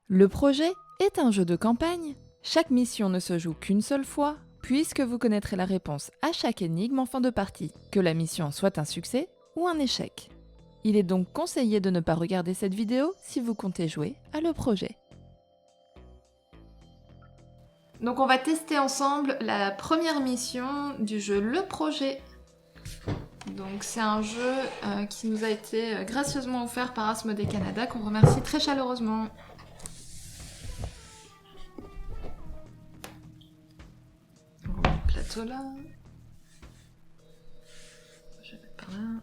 Le projet est un jeu de campagne. Chaque mission ne se joue qu'une seule fois, puisque vous connaîtrez la réponse à chaque énigme en fin de partie, que la mission soit un succès ou un échec. Il est donc conseillé de ne pas regarder cette vidéo si vous comptez jouer à le projet. Donc on va tester ensemble la première mission du jeu Le Projet. Donc c'est un jeu qui nous a été gracieusement offert par Asmodée Canada, qu'on remercie très chaleureusement. On remet le plateau là. Je vais mettre par là.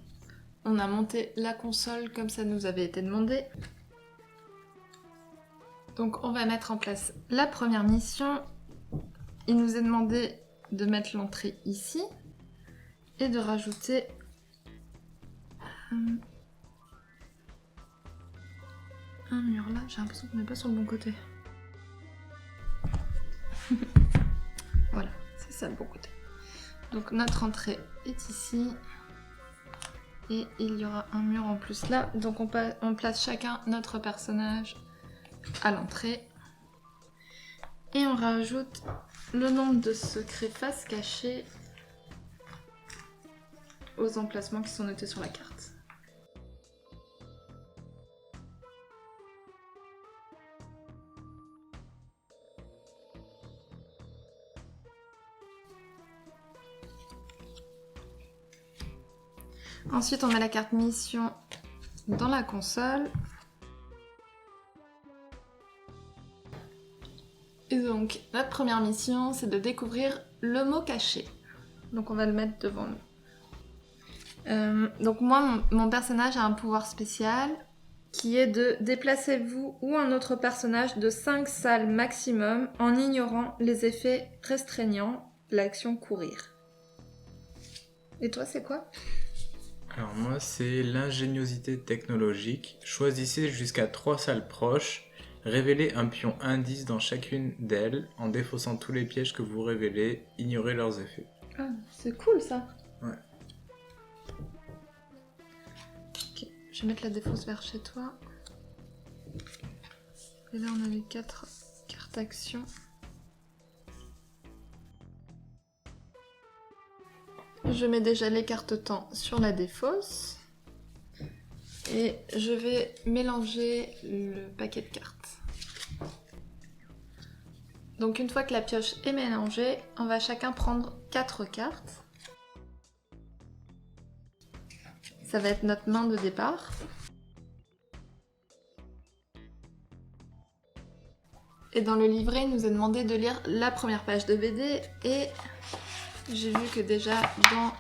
On a monté la console comme ça nous avait été demandé. Donc on va mettre en place la première mission. Il nous est demandé de mettre l'entrée ici et de rajouter un mur là. J'ai l'impression qu'on n'est pas sur le bon côté. Voilà, c'est ça le bon côté. Donc notre entrée est ici et il y aura un mur en plus là. Donc on place chacun notre personnage à l'entrée et on rajoute le nombre de secrets face cachée aux emplacements qui sont notés sur la carte. Ensuite, on met la carte mission dans la console. Et donc, notre première mission, c'est de découvrir le mot caché. Donc on va le mettre devant nous. Donc moi, mon personnage a un pouvoir spécial qui est de déplacer vous ou un autre personnage de 5 salles maximum en ignorant les effets restreignants l'action courir. Et toi, c'est quoi ? Alors moi, c'est l'ingéniosité technologique. Choisissez jusqu'à 3 salles proches. Révélez un pion indice dans chacune d'elles en défaussant tous les pièges que vous révélez. Ignorez leurs effets. Ah, c'est cool ça. Ouais. Ok, je vais mettre la défausse vers chez toi. Et là, on a les 4 cartes actions. Je mets déjà les cartes temps sur la défausse. Et je vais mélanger le paquet de cartes. Donc une fois que la pioche est mélangée, on va chacun prendre 4 cartes. Ça va être notre main de départ. Et dans le livret, il nous est demandé de lire la première page de BD et j'ai vu que déjà dans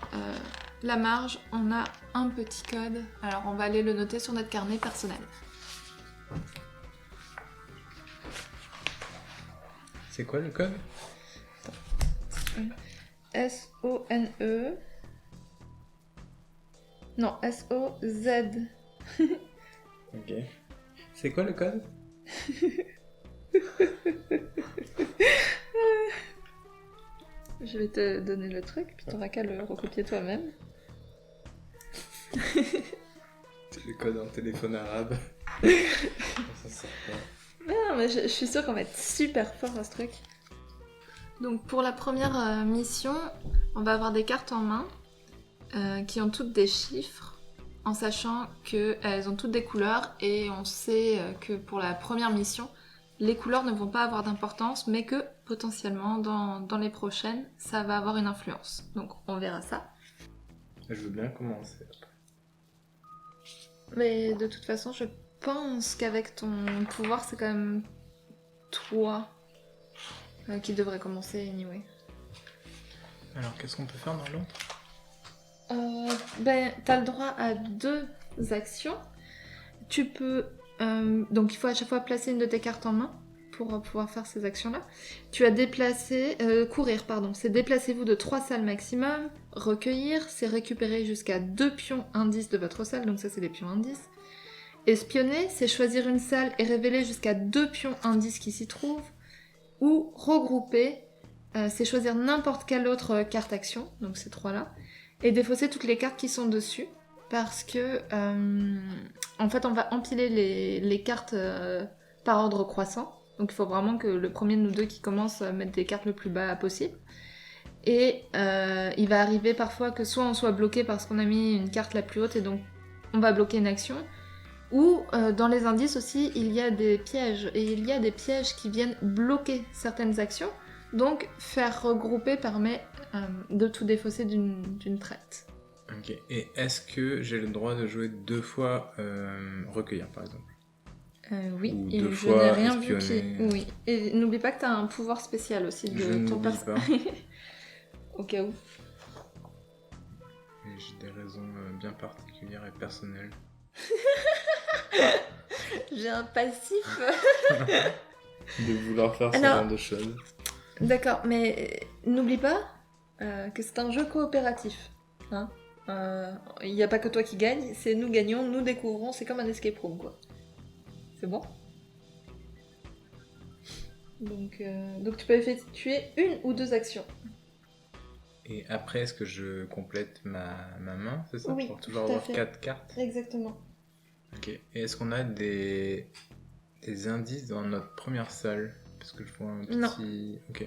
la marge, on a un petit code. Alors on va aller le noter sur notre carnet personnel. C'est quoi le code ? S-O-N-E. Non, S-O-Z. Ok. C'est quoi le code ? Je vais te donner le truc, puis t'auras qu'à le recopier toi-même. C'est le code en téléphone arabe. Ça sort pas. Non, mais je suis sûre qu'on va être super fort à ce truc. Donc pour la première mission, on va avoir des cartes en main qui ont toutes des chiffres, en sachant qu'elles ont toutes des couleurs et on sait que pour la première mission, les couleurs ne vont pas avoir d'importance, mais que potentiellement dans les prochaines, ça va avoir une influence. Donc on verra ça. Je veux bien commencer. Mais de toute façon, je pense qu'avec ton pouvoir, c'est quand même toi qui devrais commencer anyway. Alors qu'est-ce qu'on peut faire dans l'autre ? T'as le droit à 2 actions. Tu peux... donc il faut à chaque fois placer une de tes cartes en main pour pouvoir faire ces actions-là. Tu as déplacé... courir, pardon. C'est déplacez-vous de 3 salles maximum. Recueillir, c'est récupérer jusqu'à 2 pions indices de votre salle. Donc ça, c'est les pions indices. Espionner, c'est choisir une salle et révéler jusqu'à 2 pions indices qui s'y trouvent. Ou regrouper, c'est choisir n'importe quelle autre carte action. Donc ces 3-là. Et défausser toutes les cartes qui sont dessus. Parce que, en fait, on va empiler les cartes par ordre croissant. Donc il faut vraiment que le premier de nous deux qui commence à mettre des cartes le plus bas possible. Et il va arriver parfois que soit on soit bloqué parce qu'on a mis une carte la plus haute et donc on va bloquer une action, ou dans les indices aussi il y a des pièges, et il y a des pièges qui viennent bloquer certaines actions, donc faire regrouper permet de tout défausser d'une traite. Ok, et est-ce que j'ai le droit de jouer 2 fois recueillir par exemple? Oui, Ou et 2 je fois n'ai rien vu espionner. qui... Oui, et n'oublie pas que tu as un pouvoir spécial aussi Je de ton n'oublie personnage. Au cas où. Et j'ai des raisons bien particulières et personnelles. J'ai un passif. De vouloir faire ce Alors- genre de choses. D'accord, mais n'oublie pas que c'est un jeu coopératif. Hein. Il n'y a pas que toi qui gagne, c'est nous gagnons, nous découvrons, c'est comme un escape room quoi. C'est bon? Donc tu peux effectuer 1 ou 2 actions. Et après, est-ce que je complète ma main, c'est ça? Oui, Pour toujours tout à avoir fait. 4 cartes? Exactement. Ok. Et est-ce qu'on a des indices dans notre première salle? Parce que je vois un petit... Non. Ok.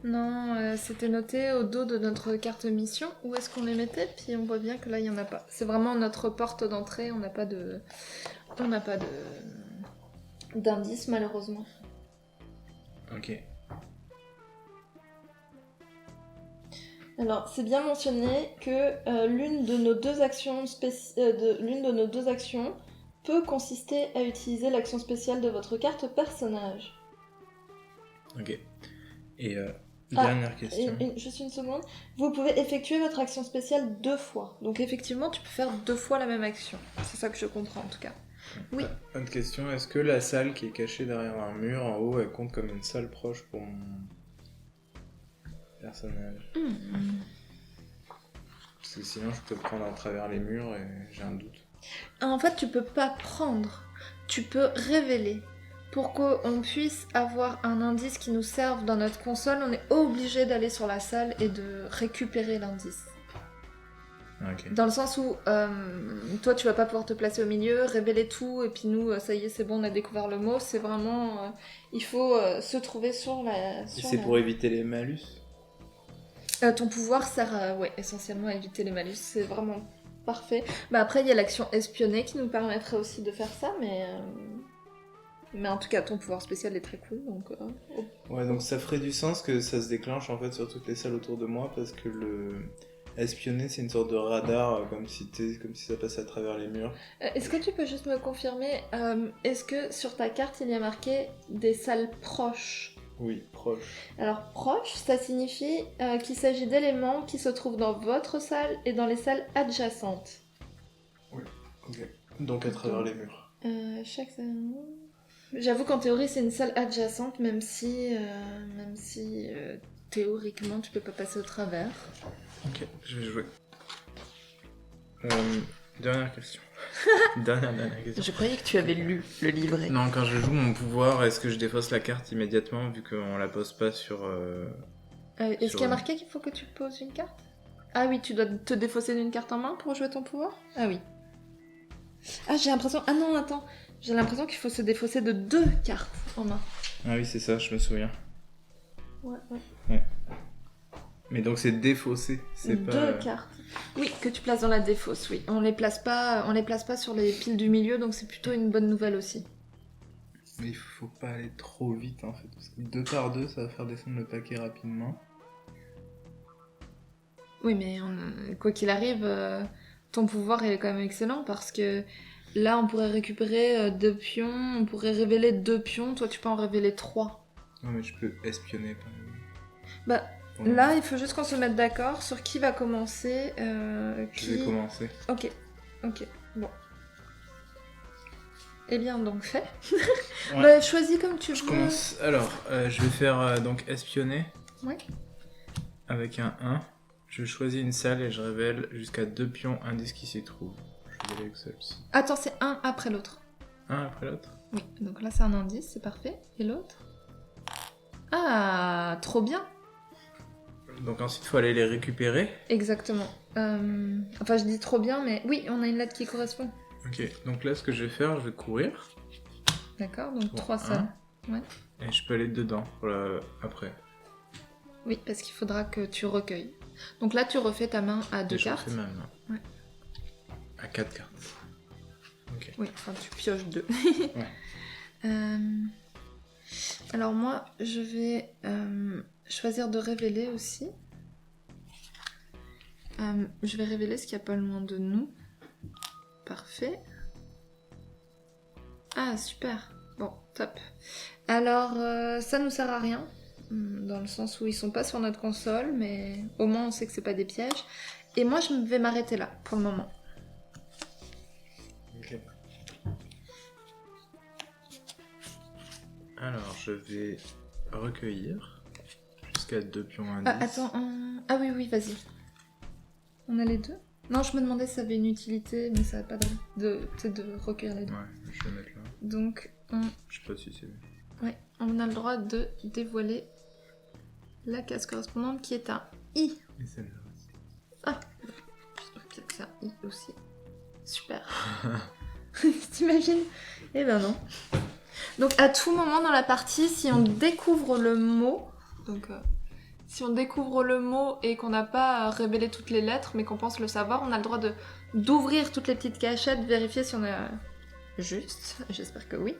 Non, c'était noté au dos de notre carte mission. Où est-ce qu'on les mettait? Puis on voit bien que là, il n'y en a pas. C'est vraiment notre porte d'entrée, on n'a pas de... d'indice malheureusement. Ok. Alors, c'est bien mentionné que l'une de nos deux actions peut consister à utiliser l'action spéciale de votre carte personnage. Ok. Et dernière question. Juste une seconde. Vous pouvez effectuer votre action spéciale 2 fois. Donc effectivement, tu peux faire 2 fois la même action. C'est ça que je comprends en tout cas. Oui. Autre question, est-ce que la salle qui est cachée derrière un mur en haut, elle compte comme une salle proche pour mon personnage? Parce que sinon, je peux prendre à travers les murs et j'ai un doute. En fait, tu peux pas prendre. Tu peux révéler. Pour qu'on puisse avoir un indice qui nous serve dans notre console, on est obligé d'aller sur la salle et de récupérer l'indice. Ok. Dans le sens où toi tu vas pas pouvoir te placer au milieu, révéler tout, et puis nous, ça y est, c'est bon, on a découvert le mot. C'est vraiment. Il faut se trouver sur la. Et c'est pour éviter les malus? Ton pouvoir sert essentiellement à éviter les malus, c'est vraiment parfait. Bah après, il y a l'action espionner qui nous permettrait aussi de faire ça, mais en tout cas, ton pouvoir spécial est très cool, donc... Ouais, donc ça ferait du sens que ça se déclenche en fait sur toutes les salles autour de moi, parce que le espionner, c'est une sorte de radar, comme si ça passait à travers les murs. Est-ce que tu peux juste me confirmer, est-ce que sur ta carte, il y a marqué des salles proches? Oui, proche. Alors, proche, ça signifie qu'il s'agit d'éléments qui se trouvent dans votre salle et dans les salles adjacentes. Oui, ok. Donc à travers les murs. Chaque salle... J'avoue qu'en théorie, c'est une salle adjacente, même si théoriquement, tu peux pas passer au travers. Ok, je vais jouer. Dernière question. Dernière question. Je croyais que tu avais lu le livret. Non, quand je joue mon pouvoir, est-ce que je défausse la carte immédiatement vu qu'on la pose pas sur... Est-ce qu'il y a marqué qu'il faut que tu poses une carte? Ah oui, tu dois te défausser d'une carte en main pour jouer ton pouvoir? Ah oui. Ah, j'ai l'impression... Ah non, attends. J'ai l'impression qu'il faut se défausser de 2 cartes en main. Ah oui, c'est ça, je me souviens. Ouais. Mais donc c'est défaussé, c'est 2 pas... cartes. Oui, que tu places dans la défausse, oui. On les place pas sur les piles du milieu, donc c'est plutôt une bonne nouvelle aussi. Mais il faut pas aller trop vite en fait, parce que 2 par 2, ça va faire descendre le paquet rapidement. Oui, mais quoi qu'il arrive, ton pouvoir est quand même excellent parce que là, on pourrait récupérer 2 pions, on pourrait révéler 2 pions, toi tu peux en révéler 3. Non mais je peux espionner par exemple. Bah, là, il faut juste qu'on se mette d'accord sur qui va commencer. Je vais commencer. Ok, bon. Eh bien, donc fait. Ouais. Bah, choisis comme tu veux. Je commence. Alors, je vais faire donc espionner. Ouais. Avec un 1. Je choisis une salle et je révèle jusqu'à 2 pions indices qui s'y trouvent. Je vais aller avec celle-ci. Attends, c'est un après l'autre. Un après l'autre? Oui, donc là c'est un indice, c'est parfait. Et l'autre? Ah, trop bien. Donc ensuite, il faut aller les récupérer. Exactement. Enfin, je dis trop bien, mais oui, on a une lettre qui correspond. Ok, donc là, ce que je vais faire, je vais courir. D'accord, donc Pour 3 un. salles. Ouais. Et je peux aller dedans après. Oui, parce qu'il faudra que tu recueilles. Donc là, tu refais ta main à 2 Et je cartes. refais ma main. Ouais. À 4 cartes. Ok. Oui, enfin, tu pioches 2. Ouais. Alors moi, je vais choisir de révéler aussi. Je vais révéler ce qu'il n'y a pas loin de nous. Parfait. Ah, super. Bon, top. Alors, ça nous sert à rien, dans le sens où ils sont pas sur notre console, mais au moins on sait que c'est pas des pièges. Et moi, je vais m'arrêter là, pour le moment. Ok. Alors, je vais recueillir jusqu'à 2 pions indices. Ah, attends, ah oui, vas-y. On a les deux? Non, je me demandais si ça avait une utilité, mais ça n'a pas de recueillir les deux. Ouais, je vais mettre là. Donc, Je sais pas si c'est... ouais, on a le droit de dévoiler la case correspondante qui est un I. Et celle-là aussi. Peut-être que c'est un I aussi. Super. T'imagines? Eh ben non. Donc à tout moment dans la partie, si on découvre le mot, donc si on découvre le mot et qu'on n'a pas révélé toutes les lettres, mais qu'on pense le savoir, on a le droit d'ouvrir toutes les petites cachettes, vérifier si on a juste. J'espère que oui.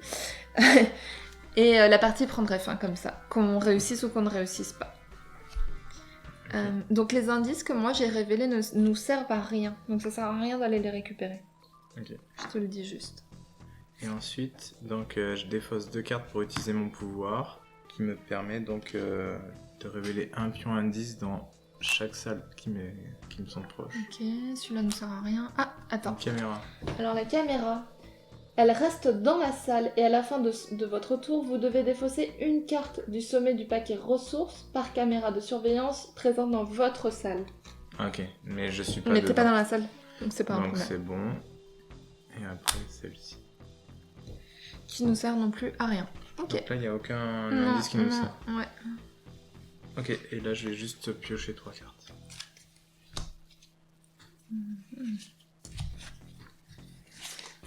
Et la partie prendrait fin comme ça, qu'on réussisse ou qu'on ne réussisse pas. Donc les indices que moi j'ai révélés ne nous servent à rien, donc ça sert à rien d'aller les récupérer. Ok. Je te le dis juste. Et ensuite, donc, je défausse 2 cartes pour utiliser mon pouvoir, qui me permet donc de révéler un pion indice dans chaque salle qui me semble proche. Ok, celui-là ne sert à rien. Ah, attends. Une caméra. Alors la caméra, elle reste dans la salle et à la fin de votre tour, vous devez défausser une carte du sommet du paquet ressources par caméra de surveillance présente dans votre salle. Ok, mais je suis pas Mais t'es pas dedans. dans la salle, donc c'est pas un Donc problème. c'est bon. Et après, celle-ci. Qui nous sert non plus à rien. Ok. Donc là, il n'y a aucun Non, indice qui nous non, sert. ouais. Ok, et là, je vais juste piocher 3 cartes.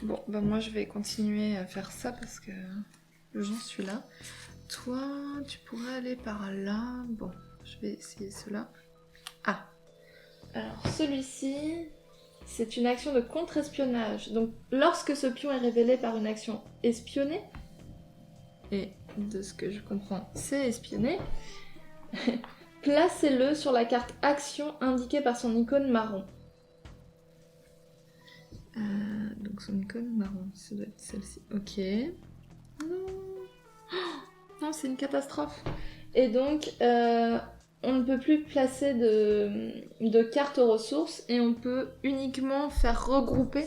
Bon, bah moi je vais continuer à faire ça parce que j'en suis là. Toi, tu pourrais aller par là. Bon, je vais essayer cela. Ah. Alors celui-ci, c'est une action de contre-espionnage. Donc lorsque ce pion est révélé par une action espionnée, et de ce que je comprends, c'est espionné, placez-le sur la carte action indiquée par son icône marron. Donc son icône marron, ça doit être celle-ci. Ok. Non. Oh, non, c'est une catastrophe. Et donc, on ne peut plus placer de cartes ressources et on peut uniquement faire regrouper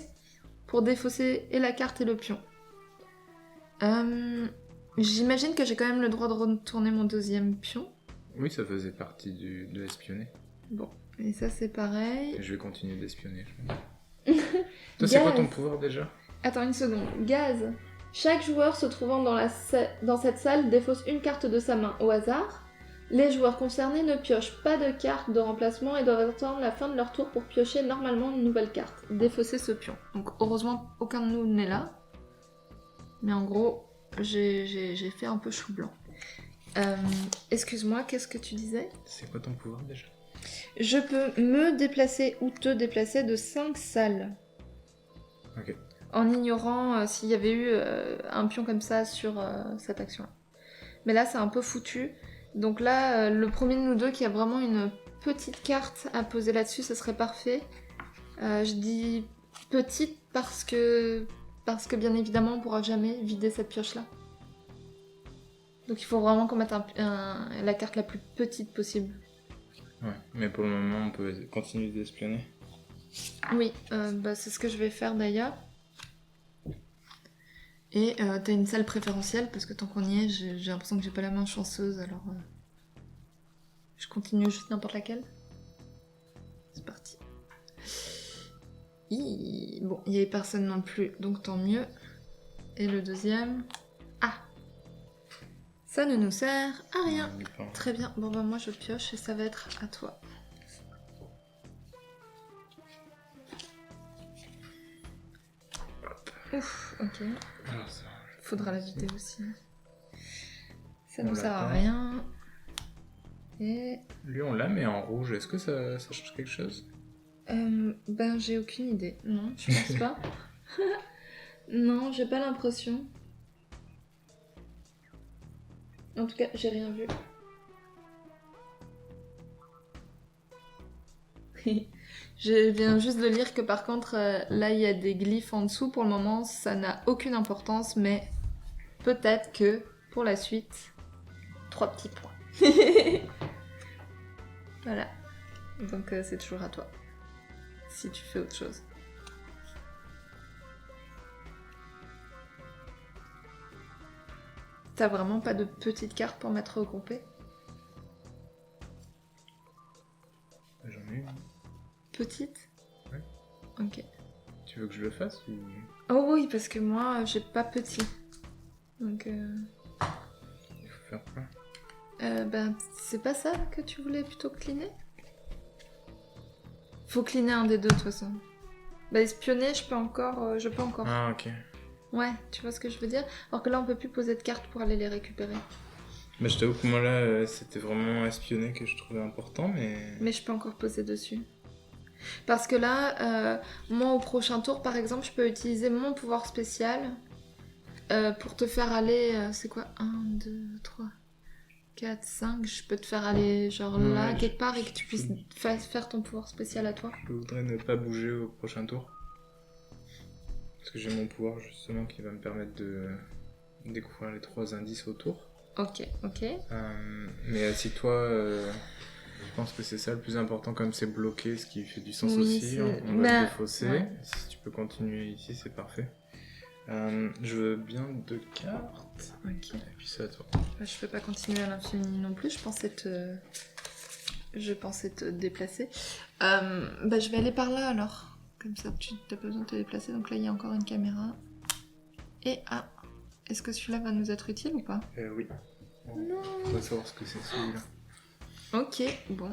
pour défausser et la carte et le pion. J'imagine que j'ai quand même le droit de retourner mon deuxième pion. Oui, ça faisait partie de espionner. Bon, et ça c'est pareil. Et je vais continuer d'espionner, je pense. Toi, c'est quoi ton pouvoir déjà? Attends une seconde. Gaz. Chaque joueur se trouvant dans cette salle défausse une carte de sa main au hasard. Les joueurs concernés ne piochent pas de carte de remplacement et doivent attendre la fin de leur tour pour piocher normalement une nouvelle carte. Défausser ce pion. Donc heureusement, aucun de nous n'est là. Mais en gros, j'ai fait un peu chou blanc. Excuse-moi, qu'est-ce que tu disais? C'est quoi ton pouvoir déjà? Je peux me déplacer ou te déplacer de 5 salles. Ok. En ignorant s'il y avait eu un pion comme ça sur cette action-là. Mais là, c'est un peu foutu. Donc là, le premier de nous deux qui a vraiment une petite carte à poser là-dessus, ça serait parfait. Je dis petite parce que bien évidemment, on pourra jamais vider cette pioche-là. Donc il faut vraiment qu'on mette la carte la plus petite possible. Ouais, mais pour le moment, on peut continuer d'espionner. Oui, c'est ce que je vais faire d'ailleurs. Et t'as une salle préférentielle parce que tant qu'on y est, j'ai l'impression que j'ai pas la main chanceuse, alors je continue juste n'importe laquelle. C'est parti. Bon, il y avait personne non plus, donc tant mieux. Et le deuxième... Ah! Ça ne nous sert à rien. Très bien, bon bah moi je pioche et ça va être à toi. Ouf, ok. Alors ça... Faudra la vider aussi. Ça On nous l'a sert à pas. rien. Et... Lui, on l'a, mais en rouge. Est-ce que ça change quelque chose? Ben, j'ai aucune idée. Non, je pense pas. Non, j'ai pas l'impression. En tout cas, j'ai rien vu. Je viens juste de lire que par contre, là, il y a des glyphes en dessous. Pour le moment, ça n'a aucune importance, mais peut-être que pour la suite, 3 petits points. Voilà. Donc, c'est toujours à toi. Si tu fais autre chose. T'as vraiment pas de petites cartes pour mettre regroupées? J'en ai une. Petites? Ouais. Ok. Tu veux que je le fasse ou... Oh oui, parce que moi, j'ai pas petit. Donc, Il faut faire quoi? ben, c'est pas ça que tu voulais plutôt cleaner? Faut cleaner un des deux, de toute façon. Bah, espionner, je peux encore. Ah, ok. Ouais, tu vois ce que je veux dire? Alors que là, on peut plus poser de cartes pour aller les récupérer. Bah, je t'avoue que moi, là, c'était vraiment espionner que je trouvais important, mais... Mais je peux encore poser dessus. Parce que là, moi, au prochain tour, par exemple, je peux utiliser mon pouvoir spécial pour te faire aller... c'est quoi? 1, 2, 3, 4, 5. Je peux te faire aller genre Ouais, là, quelque part, et que tu puisses je- faire ton pouvoir spécial à toi. Je voudrais ne pas bouger au prochain tour. Parce que j'ai mon pouvoir, justement, qui va me permettre de découvrir les 3 indices autour. Ok, ok. Mais si toi... je pense que c'est ça le plus important, comme c'est bloqué, ce qui fait du sens Oui, aussi. c'est- On va bah, le défausser. ouais. Si tu peux continuer ici, c'est parfait. Je veux bien 2 cartes. Ok. Et puis c'est à toi. Bah, je peux pas continuer à l'infini non plus, je pensais te déplacer. Bah, je vais aller par là alors. Comme ça, tu n'as pas besoin de te déplacer. Donc là, il y a encore une caméra. Et ah, est-ce que celui-là va nous être utile ou pas? Oui. Non. On va savoir ce que c'est celui-là. Ok, bon.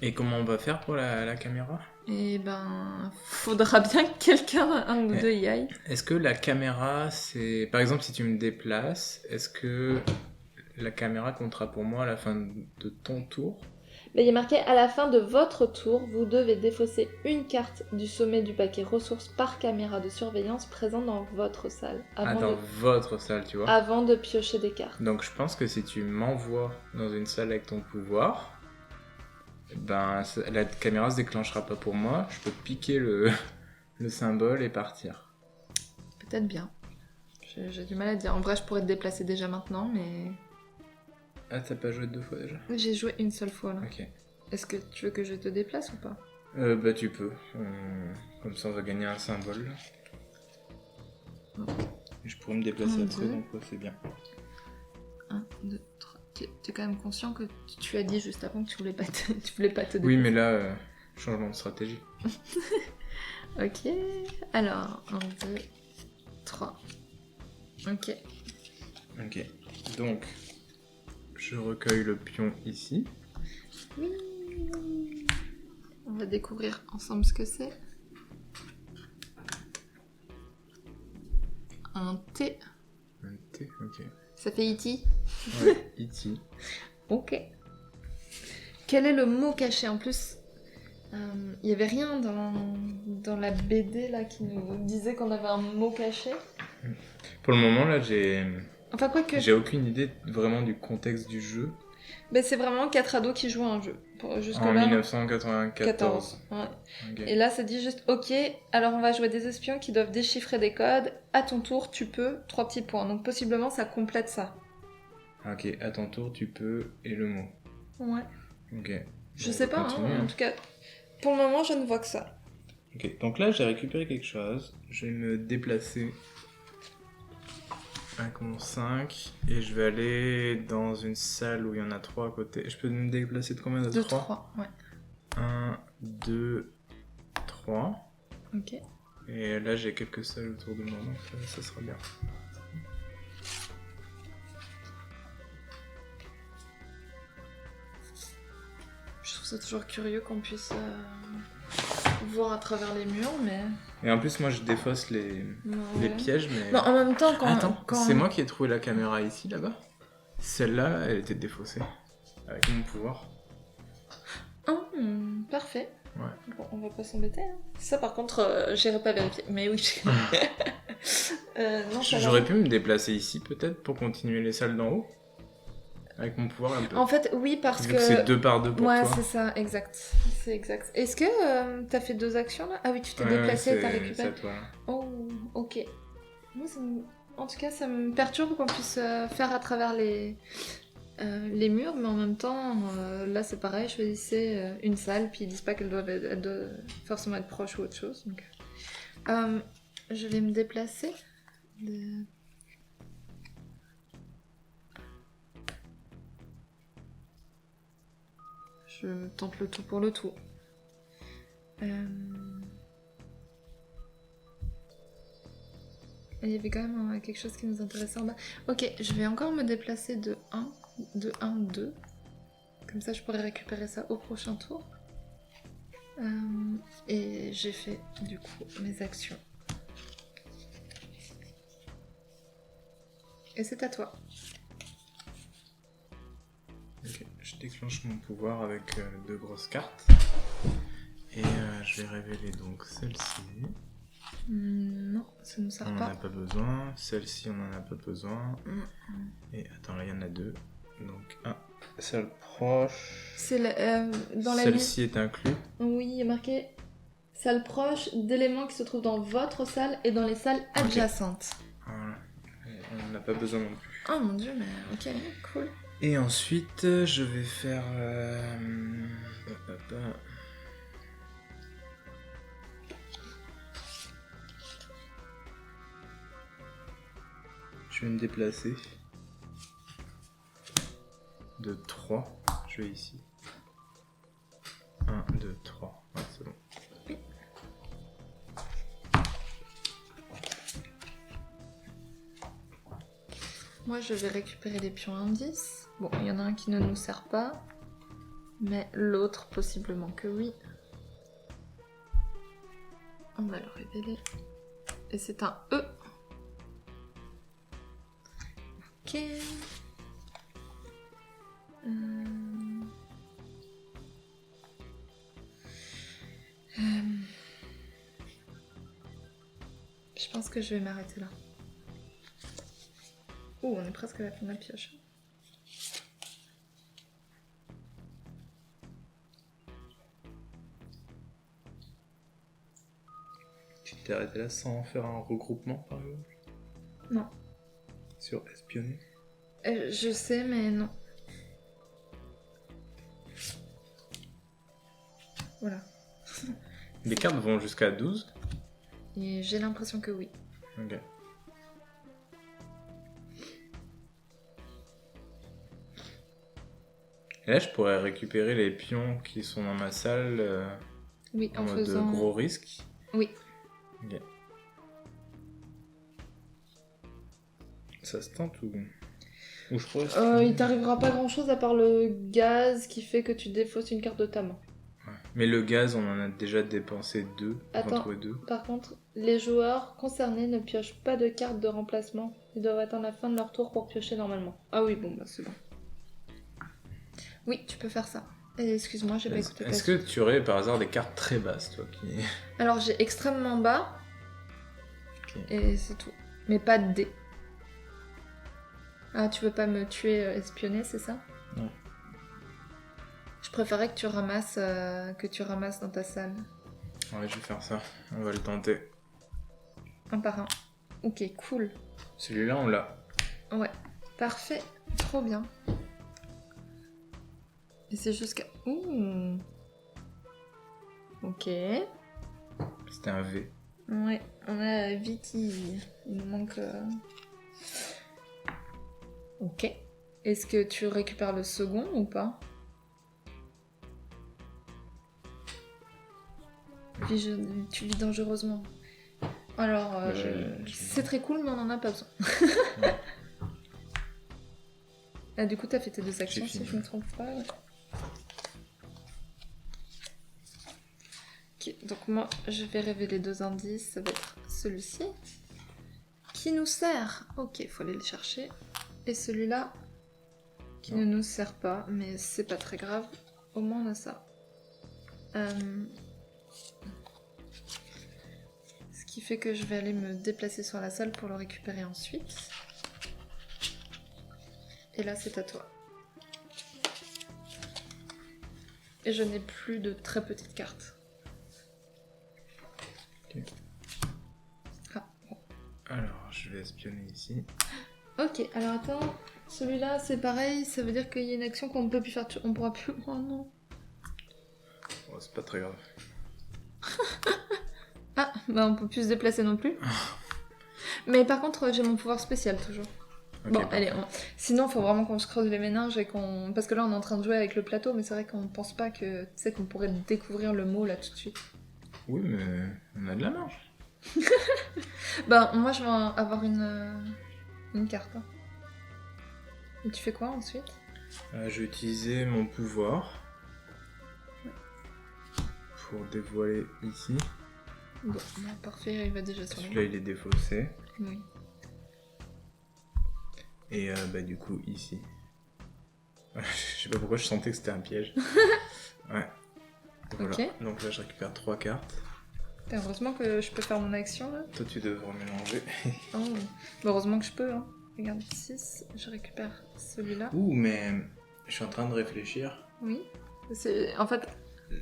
Et comment on va faire pour la caméra? Et ben, faudra bien que quelqu'un, un ou deux, y aille. Est-ce que la caméra, c'est... Par exemple, si tu me déplaces, est-ce que la caméra comptera pour moi à la fin de ton tour? Bah, il est marqué à la fin de votre tour, vous devez défausser une carte du sommet du paquet ressources par caméra de surveillance présente dans votre salle. Dans votre salle, tu vois. Avant de piocher des cartes. Donc je pense que si tu m'envoies dans une salle avec ton pouvoir, ben la caméra se déclenchera pas pour moi. Je peux piquer le symbole et partir. Peut-être bien. J'ai du mal à dire. En vrai, je pourrais te déplacer déjà maintenant, mais... Ah, t'as pas joué 2 fois déjà? J'ai joué une seule fois, là. Ok. Est-ce que tu veux que je te déplace ou pas? Bah tu peux. Comme ça on va gagner un symbole. Oh. Et je pourrais me déplacer Un, après, deux. donc ouais, c'est bien. 1, 2, 3... T'es quand même conscient que tu as dit juste avant que tu voulais pas te, tu voulais pas te déplacer. Oui, mais là, changement de stratégie. Ok. Alors, 1, 2, 3. Ok. Ok. Donc, je recueille le pion ici. Oui. On va découvrir ensemble ce que c'est. Un T. Un T, ok. Ça fait E.T. Ouais, E.T. Ok. Quel est le mot caché? En plus, il n'y avait rien dans la BD là qui nous disait qu'on avait un mot caché. Pour le moment, là, j'ai J'ai aucune idée vraiment du contexte du jeu. Ben, c'est vraiment 4 ados qui jouent à un jeu. En Jusque-là, 1994. Ouais. Ok. Et là, ça dit juste ok, alors on va jouer des espions qui doivent déchiffrer des codes. À ton tour, tu peux, 3 petits points. Donc possiblement, ça complète ça. Ok, à ton tour, tu peux, et le mot. Ouais. Ok. Je Bon, sais on va pas, continuer, hein, en tout cas, pour le moment, je ne vois que ça. Ok, donc là, j'ai récupéré quelque chose. Je vais me déplacer avec mon 5 et je vais aller dans une salle où il y en a 3 à côté. Je peux me déplacer de combien? De 3 3, ouais. 1, 2, 3. Ok. Et là, j'ai quelques salles autour de moi, donc ça sera bien. Je trouve ça toujours curieux qu'on puisse voir à travers les murs, mais... Et en plus, moi, je défausse les Ouais. pièges, mais... Non, en même temps, Attends, quand... c'est moi qui ai trouvé la caméra ici, là-bas. Celle-là, elle était défaussée. Avec mon pouvoir. Parfait. Ouais. Bon, on va pas s'embêter. Hein. Ça, par contre, j'irai pas vérifier. Mais oui. Non, ça va. J'aurais pu me déplacer ici, peut-être, pour continuer les salles d'en haut. Avec mon pouvoir un peu. En fait, oui, parce Vu que c'est 2 par 2 pour ouais, toi. c'est ça, exact. C'est exact. Est-ce que t'as fait 2 actions là? Ah oui, tu t'es déplacé, t'as C'est récupéré. à toi, là. Oh, ok. Moi, en tout cas, ça me perturbe qu'on puisse faire à travers les murs, mais en même temps, là c'est pareil, choisissez une salle, puis ils disent pas qu'elle doit forcément être proche ou autre chose. Donc, je vais me déplacer. Je tente le tout pour le tout. Il y avait quand même quelque chose qui nous intéressait en bas. Ok, je vais encore me déplacer de 1, 2. Comme ça, je pourrais récupérer ça au prochain tour. Et j'ai fait, du coup, mes actions. Et c'est à toi. Ok, je déclenche mon pouvoir avec 2 grosses cartes. Et je vais révéler donc celle-ci. Non, ça ne me sert On n'en pas. a pas besoin. Celle-ci, on n'en a pas besoin. Et attends, là, il y en a 2. Donc, celle proche. C'est dans la Celle-ci est inclue. Oui, il est marqué salle proche d'éléments qui se trouvent dans votre salle et dans les salles adjacentes. Voilà. Et on n'en a pas besoin non plus. Oh mon dieu, mais ok, cool. Et ensuite, je vais faire... Je vais me déplacer. De 3. Je vais ici. 1, 2, 3. Ouais, c'est bon. Moi, je vais récupérer les pions indices. Bon, il y en a un qui ne nous sert pas, mais l'autre, possiblement que oui. On va le révéler. Et c'est un E. Ok. Je pense que je vais m'arrêter là. Ouh, on est presque à la fin de la pioche. Tu t'es arrêté là sans faire un regroupement, par exemple? Non. Sur espionner? Je sais, mais non. Voilà. Les cartes vont jusqu'à 12? Et j'ai l'impression que oui. Ok. Et là, je pourrais récupérer les pions qui sont dans ma salle Oui, en en mode faisant... gros risque. Oui. Ok. Ça se tente ou je pourrais... Il t'arrivera pas grand chose à part le gaz qui fait que tu défausses une carte de ta main. Ouais. Mais le gaz, on en a déjà dépensé 2. On Attends. va en trouver 2. Par contre, les joueurs concernés ne piochent pas de cartes de remplacement. Ils doivent attendre la fin de leur tour pour piocher normalement. Ah oui, bon, bah c'est bon. Oui, tu peux faire ça. Et excuse-moi, j'ai pas écouté. Est-ce que tu aurais par hasard des cartes très basses, toi qui... Alors j'ai extrêmement bas. Ok. Et c'est tout. Mais pas de dés. Ah, tu veux pas me tuer espionner, c'est ça? Non. Je préférais que tu ramasses dans ta salle. Ouais, je vais faire ça. On va le tenter. Un par un. Ok, cool. Celui-là, on l'a. Ouais, parfait. Trop bien. Et c'est jusqu'à... Ouh. Ok. C'était un V. Ouais, on a Vicky. Il nous manque... Ok. Est-ce que tu récupères le second ou pas? Tu vis dangereusement. Alors, c'est très cool, mais on en a pas besoin. Ouais. Ah, du coup, t'as fait tes 2 actions, J'ai si fini. je ne me trompe pas. Ouais. Ok, donc Donc moi, je vais révéler 2 indices. Ça va être celui-ci. Qui nous sert. Ok, il faut aller le chercher. Et celui-là, qui ne nous sert pas, mais c'est pas très grave. Au moins on a ça. Ce qui fait que je vais aller me déplacer sur la salle pour le récupérer ensuite. Et là, c'est à toi. Et je n'ai plus de très petites cartes. Ok. Ah, bon. Alors, je vais espionner ici. Ok, alors attends. Celui-là, c'est pareil. Ça veut dire qu'il y a une action qu'on ne peut plus faire. On pourra plus... Oh non. Oh, c'est pas très grave. Ah, bah on peut plus se déplacer non plus. Mais par contre, j'ai mon pouvoir spécial toujours. Ok, Bon, parfait. allez, sinon, faut vraiment qu'on se creuse les méninges et qu'on... Parce que là, on est en train de jouer avec le plateau, mais c'est vrai qu'on pense pas que... Tu sais, qu'on pourrait découvrir le mot, là, tout de suite. Oui, mais on a de la marge. Bah, moi, je vais avoir une carte. Hein. Et tu fais quoi, ensuite? Je vais utiliser mon pouvoir pour dévoiler ici. Bon, bah, parfait, il va déjà sur Celui-là, il est défaussé. Oui. Et bah du coup, ici. Je sais pas pourquoi je sentais que c'était un piège. Ouais. Voilà. Ok. Donc là, je récupère 3 cartes. Heureusement que je peux faire mon action, là. Toi, tu devrais mélanger. Oh. Bah, heureusement que je peux, hein. Regarde, 6, je récupère celui-là. Ouh, mais je suis en train de réfléchir. Oui. C'est... En fait...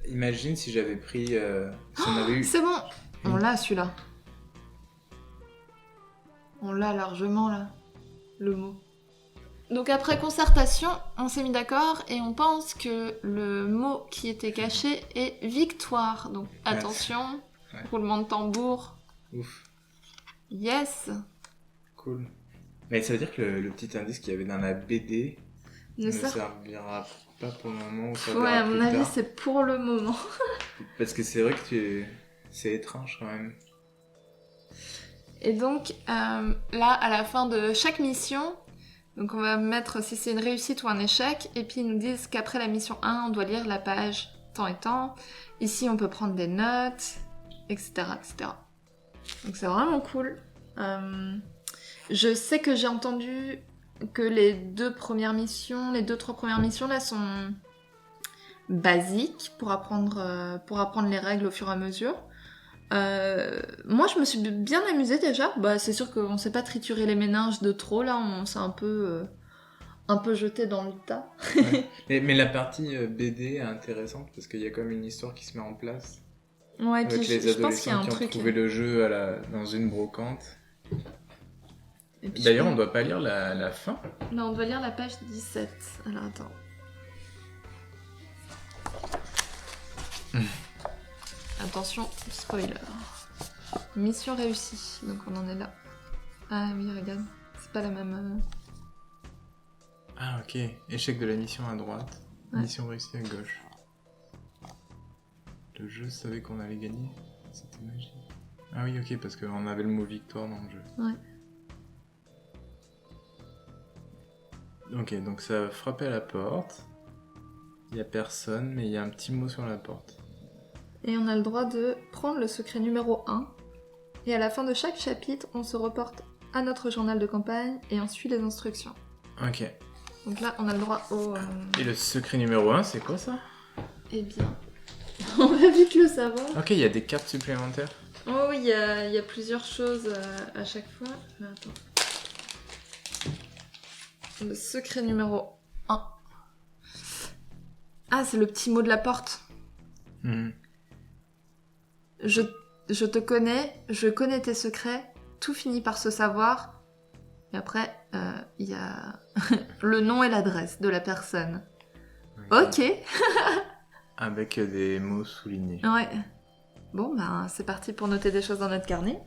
Imagine si j'avais pris... si on avait eu... C'est bon. On l'a, celui-là. On l'a largement, là. Le mot. Donc après concertation, on s'est mis d'accord et on pense que le mot qui était caché est victoire. Donc attention, Ouais. roulement de tambour. Ouf, Yes. cool. Mais ça veut dire que le petit indice qu'il y avait dans la BD Ne ne sert... servira pas pour le moment ou ça Ouais, verra à mon plus avis, tard. c'est pour le moment. Parce que c'est vrai que c'est étrange quand même. Et donc, là, à la fin de chaque mission, donc on va mettre si c'est une réussite ou un échec, et puis ils nous disent qu'après la mission 1, on doit lire la page tant et tant. Ici, on peut prendre des notes, etc., etc. Donc c'est vraiment cool. Je sais que j'ai entendu que les 2 premières missions, les 2-3 premières missions là sont basiques pour apprendre les règles au fur et à mesure. Moi, je me suis bien amusée déjà. Bah, c'est sûr qu'on s'est pas trituré les méninges de trop, là, on s'est un peu jeté dans le tas. Ouais. Mais la partie BD est intéressante parce qu'il y a comme une histoire qui se met en place. Ouais, Avec puis les je pense qu'il y a adolescents un qui ont truc. trouvé le jeu dans une brocante. Et puis, D'ailleurs, je on doit pas lire la fin. pense- Non, on doit lire la page 17. Alors, attends. Attention, spoiler. Mission réussie. Donc, on en est là. Ah oui, regarde. C'est pas la même... Ah ok, échec de la mission à droite, Ouais. mission réussie à gauche. Le jeu savait qu'on allait gagner, c'était magique. Ah oui ok, parce qu'on avait le mot victoire dans le jeu. Ouais. Ok, donc ça a frappé à la porte. Il y a personne, mais il y a un petit mot sur la porte. Et on a le droit de prendre le secret numéro 1. Et à la fin de chaque chapitre, on se reporte à notre journal de campagne et on suit les instructions. Ok. Donc là, on a le droit au... Et le secret numéro 1, c'est quoi ça? Eh bien, on va vite le savoir. Ok, il y a des cartes supplémentaires. Oh oui, il y a plusieurs choses à chaque fois. Mais attends. Le secret numéro 1. Ah, c'est le petit mot de la porte. Mhm. Je te connais, je connais tes secrets, tout finit par se savoir. Et après, il y a le nom et l'adresse de la personne. Ok. Avec des mots soulignés. Ouais. Bon, ben, c'est parti pour noter des choses dans notre carnet.